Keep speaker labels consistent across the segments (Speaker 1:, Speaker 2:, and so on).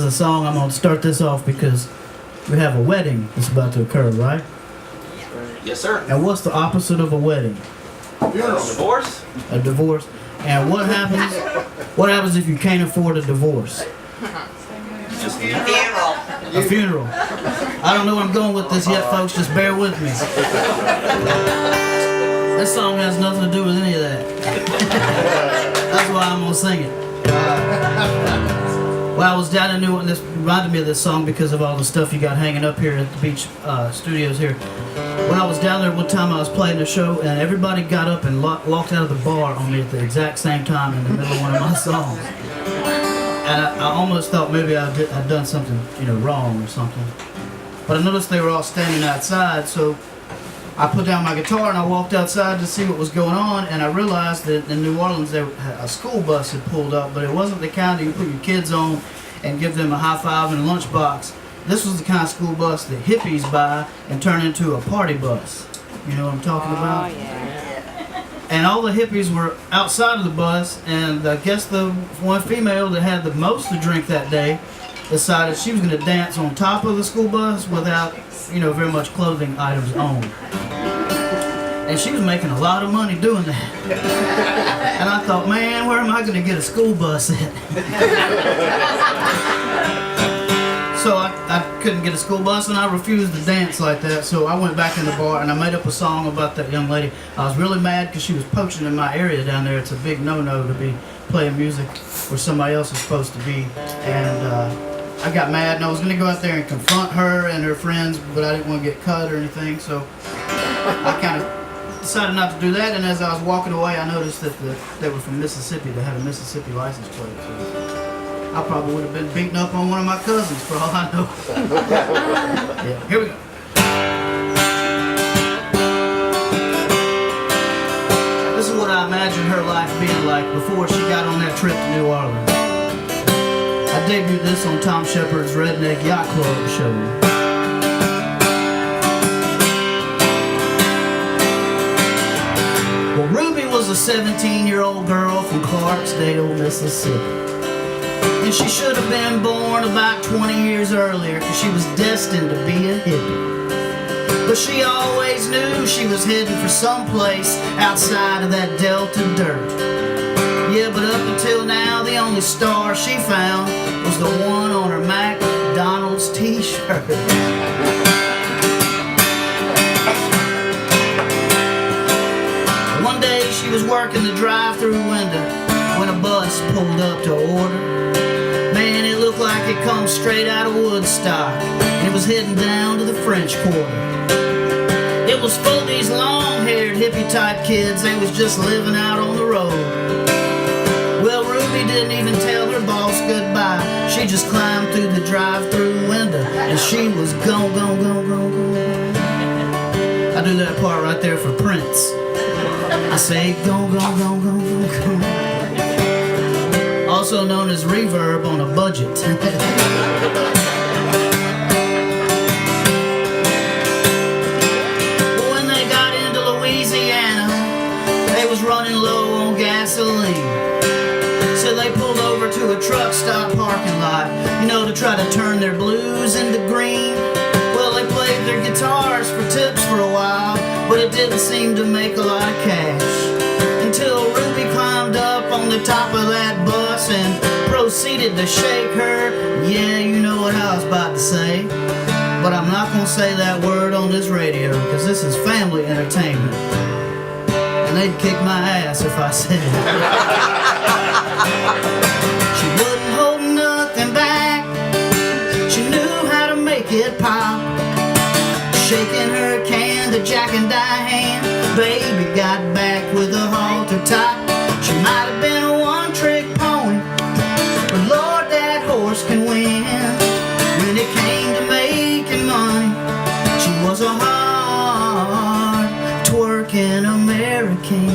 Speaker 1: a song. I'm going to start this off because we have a wedding that's about to occur, right?
Speaker 2: Yes, sir.
Speaker 1: And what's the opposite of a wedding?
Speaker 2: Divorce?
Speaker 1: A divorce. And what happens? What happens if you can't afford a divorce?
Speaker 2: Just
Speaker 1: A funeral. I don't know where I'm going with this yet, folks. Just bear with me. This song has nothing to do with any of that. That's why I'm gonna sing it. Well, I was down in New Orleans. This reminded me of this song because of all the stuff you got hanging up here at the beach studios here. When I was down there one time, I was playing a show, and everybody got up and walked out of the bar on me at the exact same time in the middle of one of my songs. And I almost thought maybe I'd done something, wrong or something. But I noticed they were all standing outside, so I put down my guitar and I walked outside to see what was going on, and I realized that in New Orleans a school bus had pulled up, but it wasn't the kind that you put your kids on and give them a high five and a lunchbox. This was the kind of school bus that hippies buy and turn into a party bus. You know what I'm talking about?
Speaker 3: Yeah.
Speaker 1: And all the hippies were outside of the bus, and I guess the one female that had the most to drink that day decided she was going to dance on top of the school bus without, very much clothing items on. And she was making a lot of money doing that. And I thought, man, where am I going to get a school bus at? So I couldn't get a school bus, and I refused to dance like that. So I went back in the bar and I made up a song about that young lady. I was really mad because she was poaching in my area down there. It's a big no-no to be playing music where somebody else is supposed to be. And I got mad, and I was going to go out there and confront her and her friends, but I didn't want to get cut or anything. So I kind of decided not to do that. And as I was walking away, I noticed that they were from Mississippi. They had a Mississippi license plate. So I probably would have been beaten up on one of my cousins for all I know. Yeah, here we go. This is what I imagine her life being like before she got on that trip to New Orleans. I debuted this on Tom Shepard's Redneck Yacht Club show. Well, Ruby was a 17-year-old girl from Clarksdale, Mississippi. And she should have been born about 20 years earlier, because she was destined to be a hippie. But she always knew she was heading for someplace outside of that Delta dirt. Yeah, but up until now, the only star she found was the one on her McDonald's t-shirt. One day she was working the drive-through window when a bus pulled up to order. Man, it looked like it come straight out of Woodstock, and it was heading down to the French Quarter. It was full of these long-haired hippie-type kids. They was just living out on the road. Well, Ruby didn't even tell her boss goodbye. She just climbed through the drive-through window, and she was gone, gone, gone, gone, gone. I do that part right there for Prince. I say, gone, gone, gone, gone, gone, gone. Also known as reverb on a budget. When they got into Louisiana, they was running low on gasoline. So they pulled over to a truck stop parking lot, to try to turn their blues into green. Well, they played their guitars for tips for a while, but it didn't seem to make a lot of cash. Until Ruby climbed up on the top of that bus and proceeded to shake her. Yeah, you know what I was about to say. But I'm not going to say that word on this radio, because this is family entertainment. And they'd kick my ass if I said it. She wouldn't hold nothing back. She knew how to make it pop. Shaking her can to Jack and Diane, baby got back with a halter top. She might have been a one-trick pony, but Lord, that horse can win. When it came to making money, she was a hard twerking American.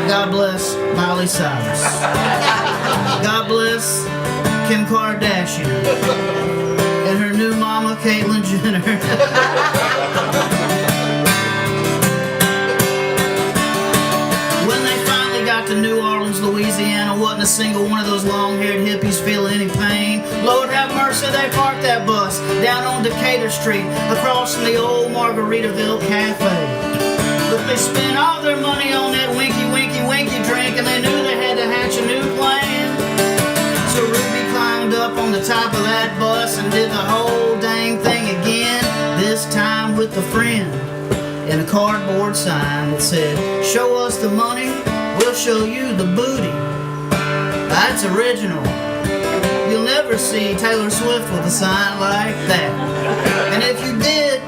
Speaker 1: God bless Miley Cyrus. God bless Kim Kardashian and her new mama, Caitlyn Jenner. When they finally got to New Orleans, Homes, Louisiana. Wasn't a single one of those long-haired hippies feeling any pain. Lord have mercy, they parked that bus down on Decatur Street, across from the old Margaritaville Cafe. But they spent all their money on that winky, winky, winky drink, and they knew they had to hatch a new plan. So Ruby climbed up on the top of that bus and did the whole dang thing again, this time with a friend, and a cardboard sign that said, "Show us the money, we'll show you the booty." That's original. You'll never see Taylor Swift with a sign like that. And if you did,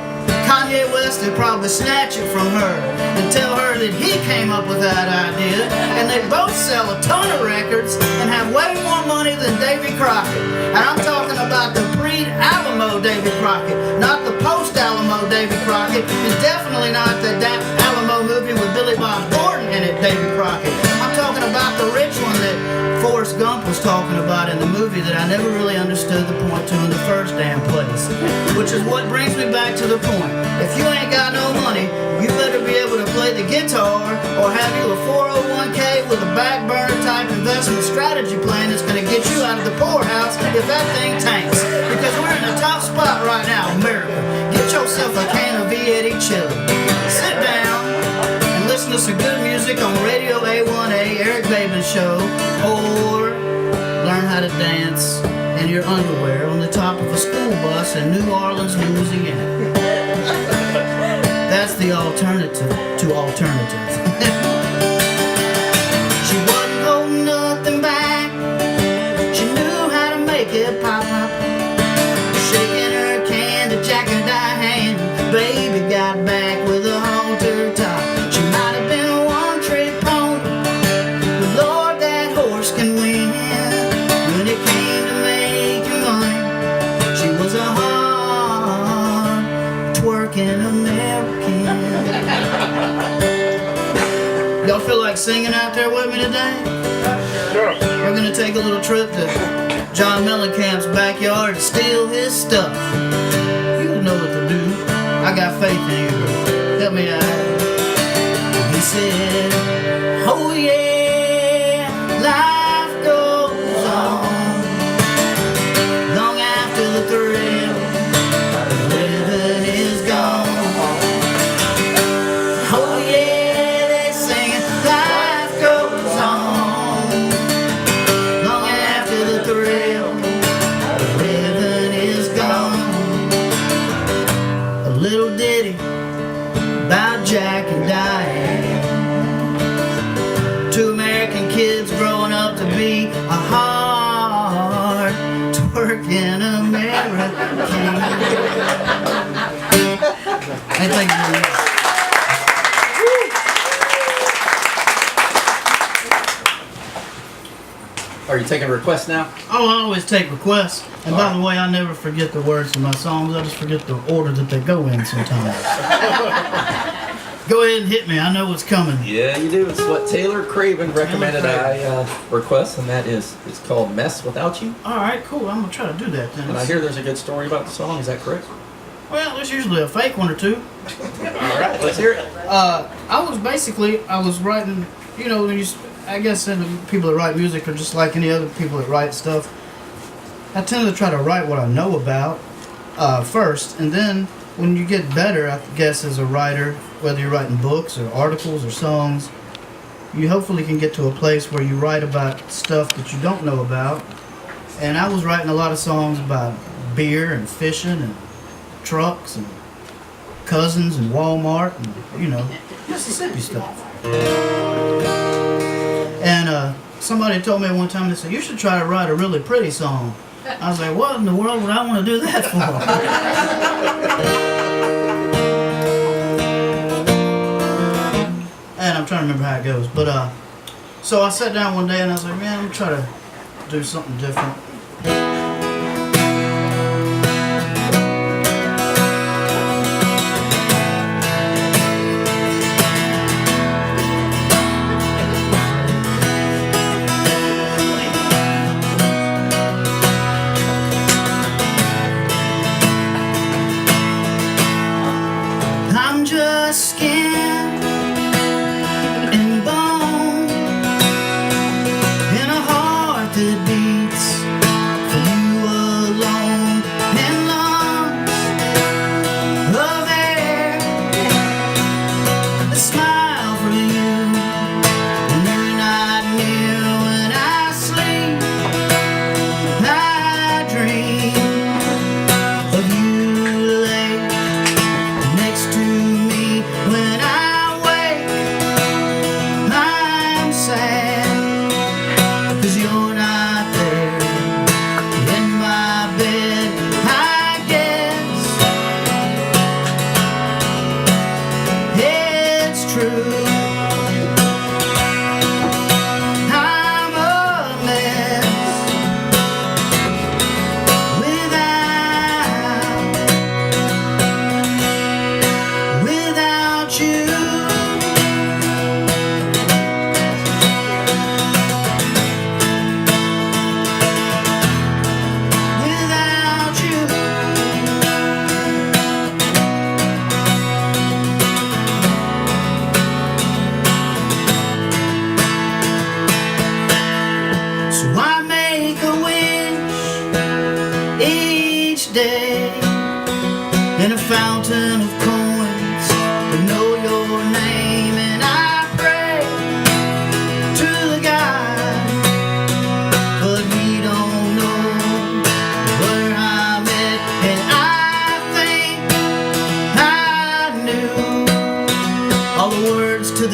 Speaker 1: Kanye West would probably snatch it from her and tell her that he came up with that idea, and they both sell a ton of records and have way more money than Davy Crockett. And I'm talking about the pre-Alamo Davy Crockett, not the post-Alamo Davy Crockett, and definitely not the Alamo movie with Billy Bob Thornton in it, Davy Crockett. I'm talking about the rich one that Forrest Gump was talking about in the movie that I never really understood the point to in the first damn place. Which is what brings me back to the point. If you ain't got no money, you better be able to play the guitar or have you a 401k with a back burner type investment strategy plan that's going to get you out of the poorhouse if that thing tanks. Because we're in a tough spot right now, America. Get yourself a can of V8 chili. Sit down and listen to some good music on Radio A1A, Eric Baben's show, or learn how to dance in your underwear on the top of a school bus in New Orleans, Louisiana. That's the alternative to alternative. She wasn't holding nothing back. She knew how to make it pop pop. Shaking her can to Jack and Diane. Baby got back with a halter top. She might have been a one-trick pony, but Lord, that horse can win. When it came to making money, she was a hard twerking American. Y'all feel like singing out there with me today?
Speaker 3: Sure.
Speaker 1: We're gonna take a little trip to John Mellencamp's backyard and steal his stuff. You know what to do. I got faith in you. Help me out. He said, "Oh yeah, life goes on long after the thrill of living is gone." Oh yeah, they sing it, life goes on long after the thrill of living is gone. A little ditty about Jack and Diane, two American kids growing up to be a hard twerking American. Hey, thank you very much.
Speaker 4: Are you taking requests now?
Speaker 1: Oh, I always take requests. And by the way, I never forget the words to my songs. I just forget the order that they go in sometimes. Go ahead and hit me. I know what's coming.
Speaker 4: Yeah, you do. It's what Taylor Craven recommended I request, and that is, it's called Mess Without You.
Speaker 1: All right, cool. I'm going to try to do that then.
Speaker 4: And I hear there's a good story about the song. Is that correct?
Speaker 1: Well, there's usually a fake one or two.
Speaker 4: All right, let's hear it.
Speaker 1: I was writing, you know, I guess people that write music are just like any other people that write stuff. I tend to try to write what I know about first, and then when you get better, I guess, as a writer, whether you're writing books or articles or songs, you hopefully can get to a place where you write about stuff that you don't know about. And I was writing a lot of songs about beer and fishing and trucks and cousins and Walmart and, you know, Mississippi stuff. And somebody told me one time, they said, "You should try to write a really pretty song." I was like, what in the world would I want to do that for? And I'm trying to remember how it goes. But so I sat down one day and I was like, man, I'm going to try to do something different. I'm just skin and bone,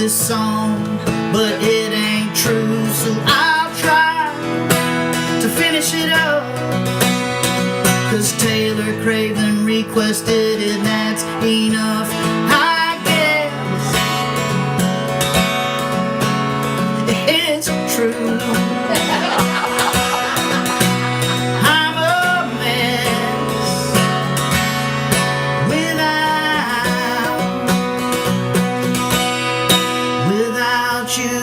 Speaker 1: this song, but it ain't true, so I'll try to finish it up. 'Cause Taylor Craven requested it, that's enough, I guess. It's true. I'm a mess without you.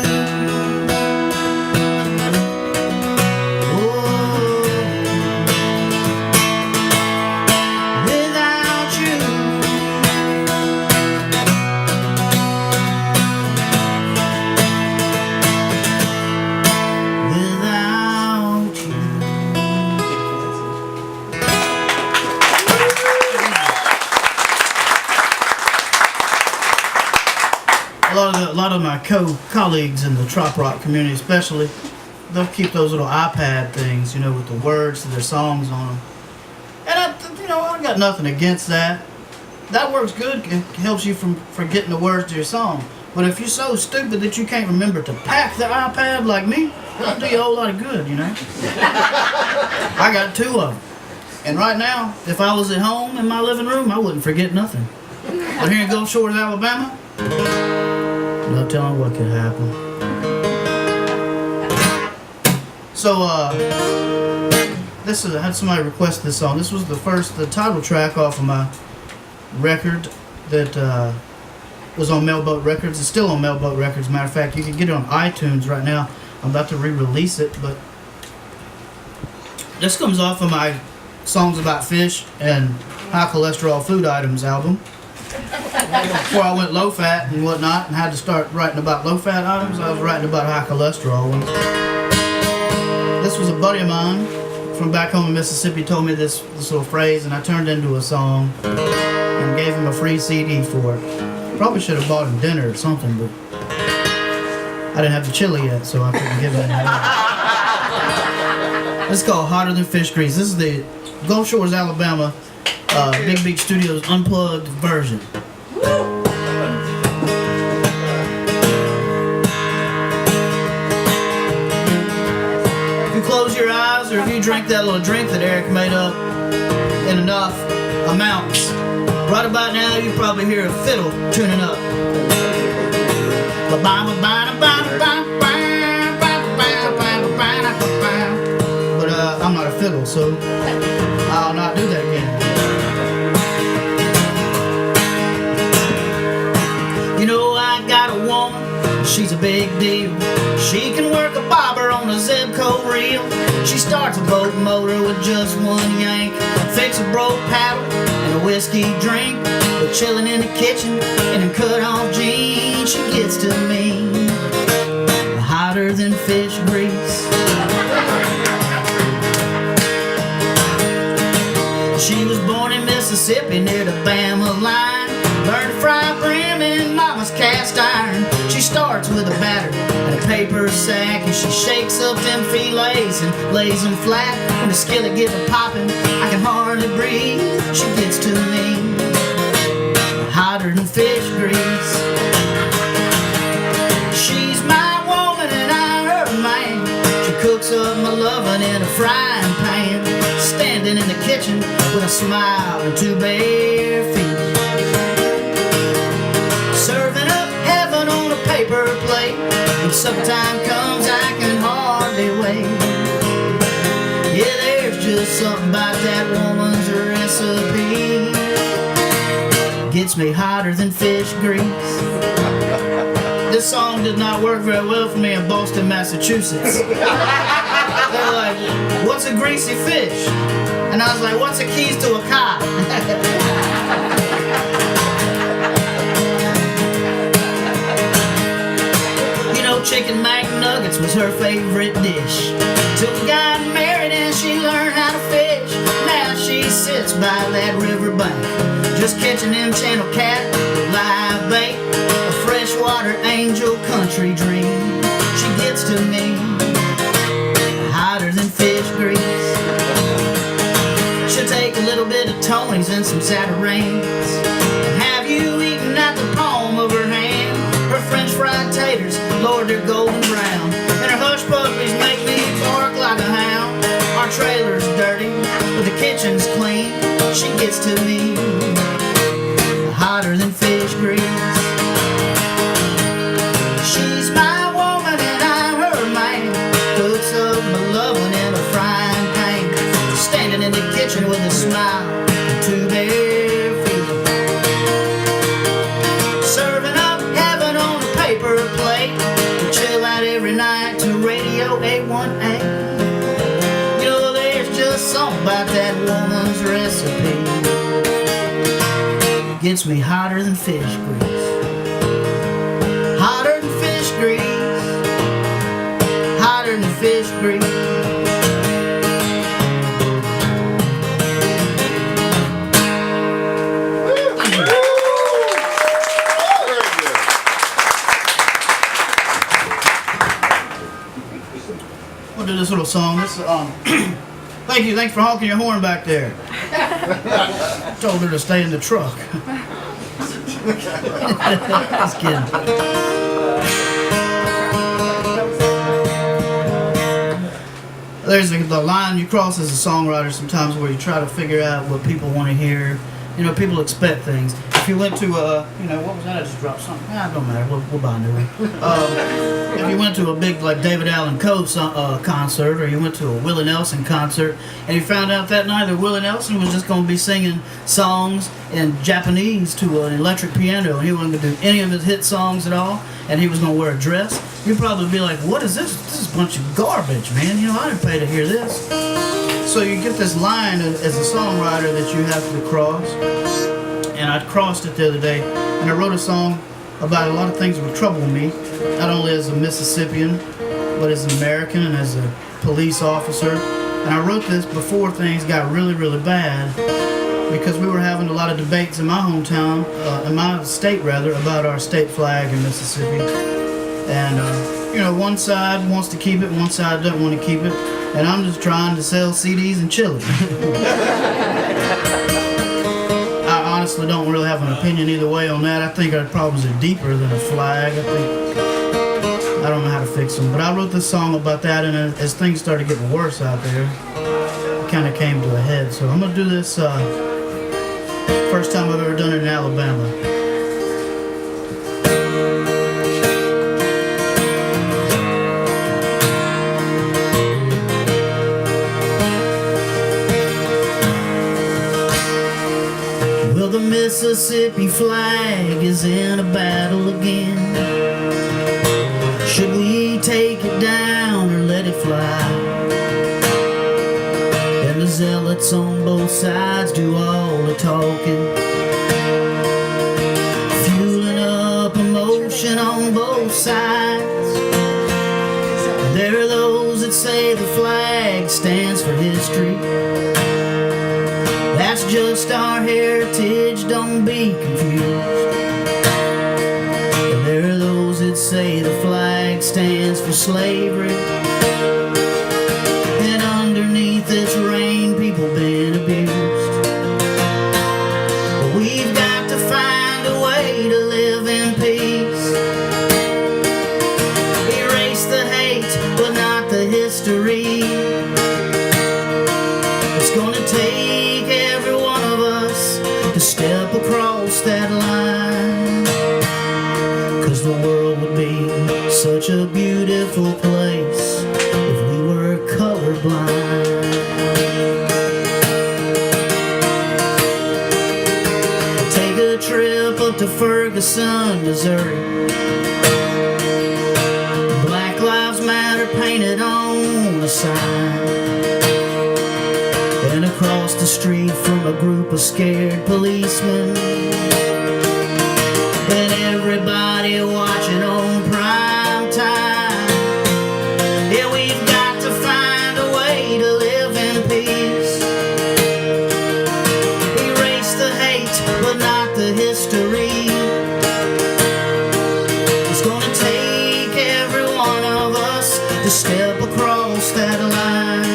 Speaker 1: A lot of my colleagues in the trop rock community, especially, they'll keep those little iPad things, you know, with the words to their songs on them. And I got nothing against that. That works good. It helps you from forgetting the words to your song. But if you're so stupid that you can't remember to pack the iPad like me, it'll do you a whole lot of good, you know. I got 2 of them. And right now, if I was at home in my living room, I wouldn't forget nothing. But here in Gulf Shores, Alabama, no telling what could happen. So, I had somebody request this song. This was the title track off of my record that was on Mailboat Records. It's still on Mailboat Records. Matter of fact, you can get it on iTunes right now. I'm about to re-release it, but this comes off of my Songs About Fish and High Cholesterol Food Items album. Before I went low fat and whatnot and had to start writing about low fat items, I was writing about high cholesterol ones. This was a buddy of mine from back home in Mississippi told me this little phrase, and I turned it into a song and gave him a free CD for it. Probably should have bought him dinner or something, but I didn't have the chili yet, so I couldn't give him that. This is called Hotter Than Fish Grease. This is the Gulf Shores, Alabama Big Beach Studios unplugged version. If you close your eyes, or if you drink that little drink that Eric made up in enough amounts, right about now you probably hear a fiddle tuning up. But I'm not a fiddle, so I'll not do that again. You know, I got a woman, she's a big deal. She can work a bobber on a Zebco reel. She starts a boat motor with just one yank, fix a broke paddle and a whiskey drink. But chilling in the kitchen in them cut-off jeans, she gets to me hotter than fish grease. She was born in Mississippi near the Bama line. Learned to fry brim in mama's cast iron. She starts with a batter and a paper sack, and she shakes up them fillets and lays them flat. When the skillet gets popping, I can hardly breathe. She gets to me hotter than fish grease. She's my woman and I'm her man. She cooks up my lovin' in a frying pan, standing in the kitchen with a smile and 2 bare feet, serving up heaven on a paper plate. When supper time comes, I can hardly wait. Yeah, there's just something about that woman's recipe, gets me hotter than fish grease. This song did not work very well for me in Boston, Massachusetts. They're like, what's a greasy fish? And I was like, what's the keys to a car? You know, chicken McNuggets was her favorite dish. Till we got married and she learned how to fish. Now she sits by that riverbank, just catching them channel cat with live bait. A freshwater angel country dream. She gets to me hotter than fish grease. She'll take a little bit of Tony's and some Saturains and have you eating at the palm of her hand. Her French fries Lord, they're golden brown. And her hush puppies make me bark like a hound. Our trailer's dirty, but the kitchen's clean. She gets to me hotter than fish grease. She's my woman and I'm her man. Cooks up my loving in a frying pan. Standing in the kitchen with a smile and two bare feet. Serving up heaven on a paper plate. We chill out every night to Radio 818. You know there's just something about that woman's recipe. Gets me hotter than fish grease. Hotter than fish grease. Hotter than fish grease. We'll do this little song. This thank you. Thanks for honking your horn back there. Told her to stay in the truck. Just kidding. There's the line you cross as a songwriter sometimes where you try to figure out what people want to hear. You know, people expect things. If you went to, you know, what was that? I just dropped something. It don't matter. We'll buy a new one. If you went to a big, like, David Allen Coe concert, or you went to a Willie Nelson concert, and you found out that night that Willie Nelson was just going to be singing songs in Japanese to an electric piano, and he wasn't going to do any of his hit songs at all, and he was going to wear a dress, you'd probably be like, what is this? This is a bunch of garbage, man. You know, I didn't pay to hear this. So you get this line as a songwriter that you have to cross. And I crossed it the other day, and I wrote a song about a lot of things that would trouble me, not only as a Mississippian, but as an American and as a police officer. And I wrote this before things got really, really bad, because we were having a lot of debates in my hometown, in my state rather, about our state flag in Mississippi. And, you know, one side wants to keep it, one side doesn't want to keep it, and I'm just trying to sell CDs and chili. I honestly don't really have an opinion either way on that. I think our problems are deeper than a flag. I don't know how to fix them. But I wrote this song about that, and as things started getting worse out there, it kind of came to a head. So I'm going to do this first time I've ever done it in Alabama. The Mississippi flag is in a battle again. Should we take it down or let it fly? And the zealots on both sides do all the talking, fueling up emotion on both sides. There are those that say the flag stands for history. That's just our heritage, don't be confused. And there are those that say the flag stands for slavery, and underneath its reign people been abused. But we've got to find a way to live in peace. Erase the hate, but not the history. It's gonna take every one of us to step across that line, 'cause the world would be such a beautiful place if we were colorblind. Take a trip up to Ferguson, Missouri. Black Lives Matter painted on a sign. And across the street from a group of scared policemen, and everybody watching on prime time. Yeah, we've got to find a way to live in peace. Erase the hate, but not the history. It's gonna take every one of us to step across that line.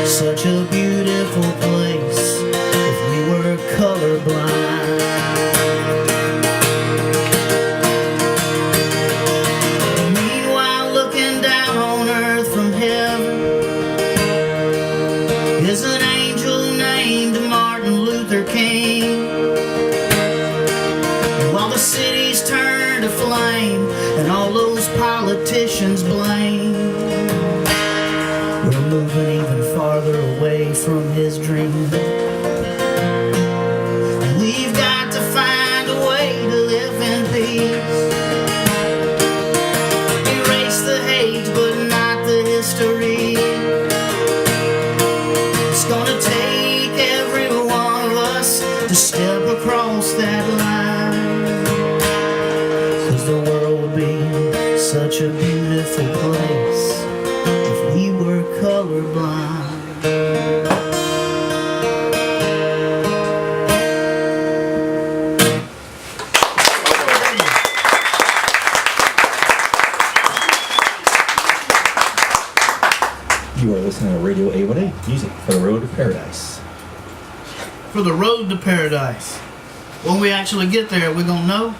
Speaker 1: Such a beautiful place if we were colorblind. to flame, and all those politicians blame. We're moving even farther away from his dream. We've got to find a way to live in peace. Erase the hate, but not the history. It's gonna take every one of us to step across that line. 'Cause the world would be such a beautiful place if we were colorblind.
Speaker 4: You are listening to Radio A1A, music for the road to paradise.
Speaker 1: For the road to paradise. When we actually get there, we're gonna know?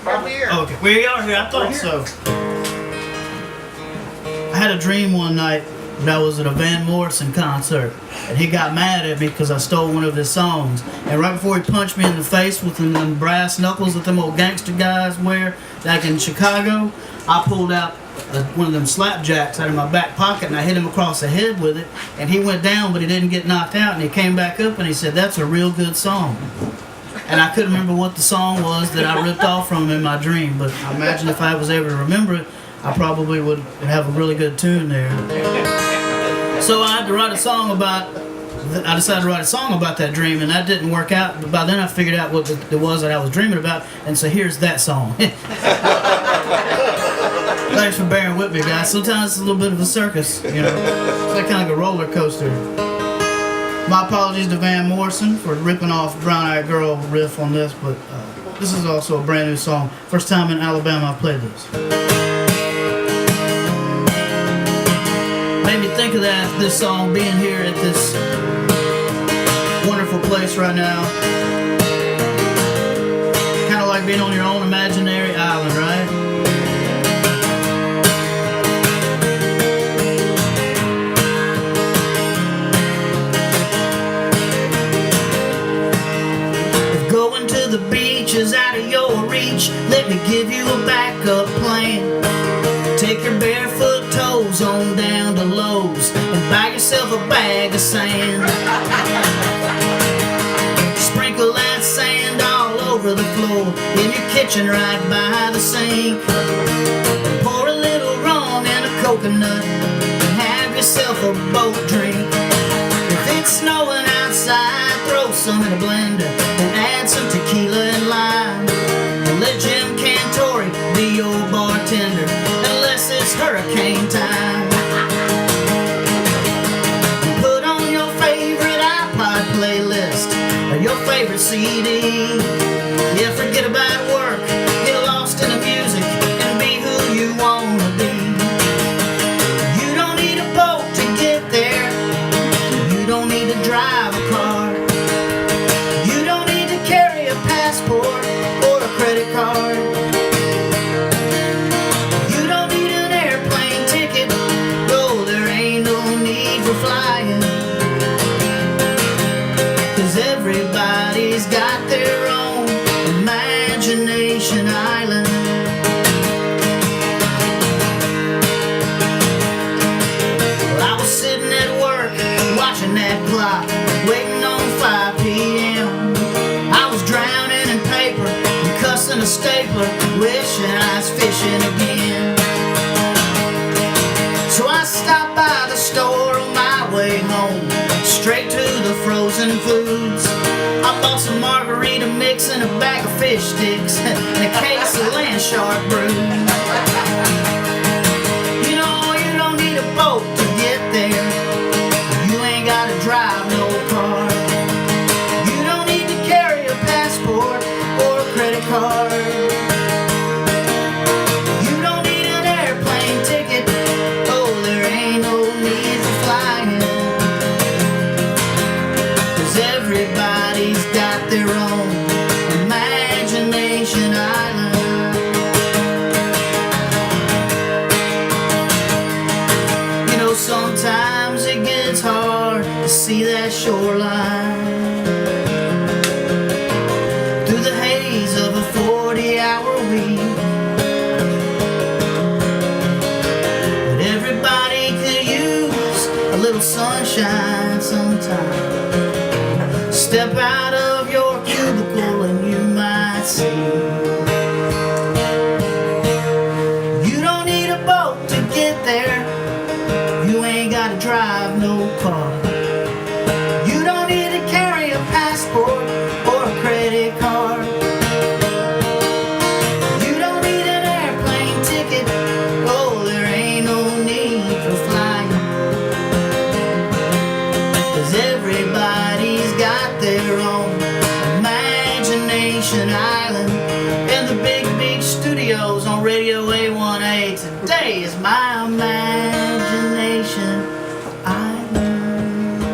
Speaker 3: We're here.
Speaker 1: Okay, we are here. I thought so. I had a dream one night that I was at a Van Morrison concert, and he got mad at me because I stole one of his songs. And right before he punched me in the face with them brass knuckles that them old gangster guys wear back in Chicago, I pulled out one of them slapjacks out of my back pocket, and I hit him across the head with it, and he went down, but he didn't get knocked out, and he came back up and he said, "That's a real good song." And I couldn't remember what the song was that I ripped off from him in my dream, but I imagine if I was able to remember it, I probably would have a really good tune there. So I had to write a song about, I decided to write a song about that dream, and that didn't work out, but by then I figured out what it was that I was dreaming about, and so here's that song. Thanks for bearing with me, guys. Sometimes it's a little bit of a circus, you know. It's like kind of like a roller coaster. My apologies to Van Morrison for ripping off Brown Eyed Girl riff on this, but this is also a brand new song. First time in Alabama I've played this. Made me think of this song being here at this wonderful place right now. Kind of like being on your own imaginary island, right? The beach is out of your reach. Let me give you a backup plan. Take your barefoot toes on down to Lowe's and buy yourself a bag of sand. Sprinkle that sand all over the floor in your kitchen right by the sink. Pour a little rum and a coconut and have yourself a boat drink. If it's snowing outside, throw some in a blender and add some tequila and lime. And let Jim Cantori be your bartender unless it's hurricane time. Put on your favorite iPod playlist or your favorite CD. Yeah, forget about work, get lost in the music and be who you wanna be. You don't need a boat to get there. You don't need to drive a car. You don't need to carry a passport or a credit card. You don't need an airplane ticket. No, there ain't no need for flying. 'Cause everybody's got their own imagination island. Well, I was sitting at work watching that clock, waiting on 5 p.m. I was drowning in paper and cussing a stapler, wishing I was fishing again. So I stopped by the store on my way home, straight to the frozen foods. I bought some margarita mix and a bag of fish sticks and a case of land shark brew. You know, you don't need a boat to get there. You ain't gotta drive no car. You don't need to carry a passport or a credit card. You don't need an airplane ticket. Oh, there ain't no need for flying. 'Cause everybody's got their own imagination island. But everybody could use a little sunshine sometime. Step out of your cubicle and you might see. You don't need a boat to get there. You ain't gotta drive no car. You don't need to carry a passport or a credit card. You don't need an airplane ticket. Oh, there ain't no need for flying. 'Cause everybody's got their own imagination island. And the big, big studios on Radio A1A. Today is my imagination island.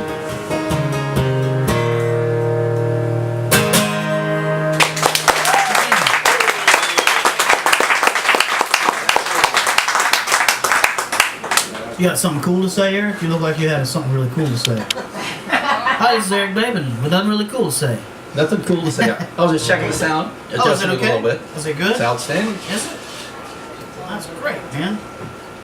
Speaker 1: You got something cool to say, Eric? You look like you had something really cool to say. Hi, this is Eric David with nothing really cool to say.
Speaker 4: Nothing cool to say. I was just checking the sound,
Speaker 1: Oh, is it
Speaker 4: adjusting it
Speaker 1: okay?
Speaker 4: a little bit.
Speaker 1: Is it good?
Speaker 4: It's outstanding.
Speaker 1: Is it? That's great, man.